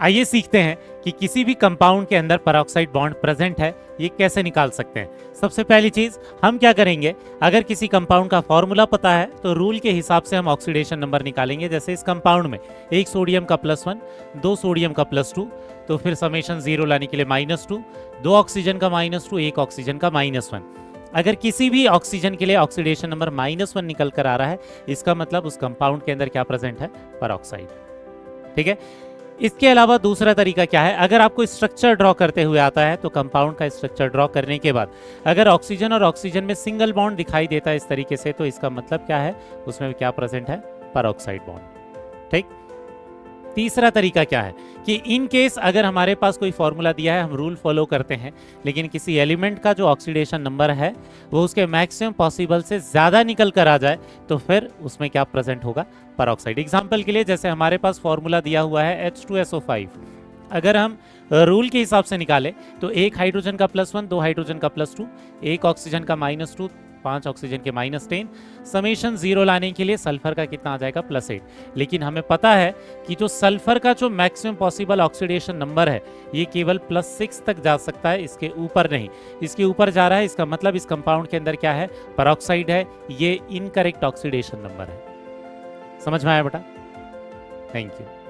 आइए सीखते हैं कि किसी भी कंपाउंड के अंदर पेरोक्साइड बॉन्ड प्रेजेंट है, ये कैसे निकाल सकते हैं। सबसे पहली चीज हम क्या करेंगे, अगर किसी कंपाउंड का फॉर्मूला पता है तो रूल के हिसाब से हम ऑक्सीडेशन नंबर निकालेंगे। जैसे इस कंपाउंड में एक सोडियम का +1, 2 सोडियम का +2, तो फिर समेशन 0 लाने के लिए -2, 2 ऑक्सीजन का -2, 1 ऑक्सीजन का -1। अगर किसी भी ऑक्सीजन के लिए ऑक्सीडेशन नंबर -1 निकल कर आ रहा है, इसका मतलब उस कंपाउंड के अंदर क्या प्रेजेंट है, पेरोक्साइड। ठीक है। इसके अलावा दूसरा तरीका क्या है, अगर आपको स्ट्रक्चर ड्रॉ करते हुए आता है तो कंपाउंड का स्ट्रक्चर ड्रॉ करने के बाद अगर ऑक्सीजन और ऑक्सीजन में सिंगल बॉन्ड दिखाई देता है इस तरीके से, तो इसका मतलब क्या है, उसमें क्या प्रेजेंट है, पेरोक्साइड बॉन्ड। ठीक। तीसरा तरीका क्या है कि इन केस अगर हमारे पास कोई फॉर्मूला दिया है, हम रूल फॉलो करते हैं, लेकिन किसी एलिमेंट का जो ऑक्सीडेशन नंबर है वो उसके मैक्सिमम पॉसिबल से ज़्यादा निकल कर आ जाए, तो फिर उसमें क्या प्रेजेंट होगा, पेरोक्साइड। एग्जाम्पल के लिए जैसे हमारे पास फॉर्मूला दिया हुआ है H2SO5, अगर हम रूल के हिसाब से निकालें तो एक हाइड्रोजन का +1, 2 हाइड्रोजन का +2, एक ऑक्सीजन का -2, 5 ऑक्सीजन के -10, समेशन 0 लाने के लिए सल्फर का कितना आ जाएगा, +8। लेकिन हमें पता है कि जो सल्फर का जो मैक्सिमम पॉसिबल ऑक्सीडेशन नंबर है ये केवल +6 तक जा सकता है, इसके ऊपर नहीं। इसके ऊपर जा रहा है, इसका मतलब इस कंपाउंड के अंदर क्या है, पेरोक्साइड है। ये इनकरेक्ट ऑक्सीडेशन नंबर है। समझ में आया बेटा? Thank you.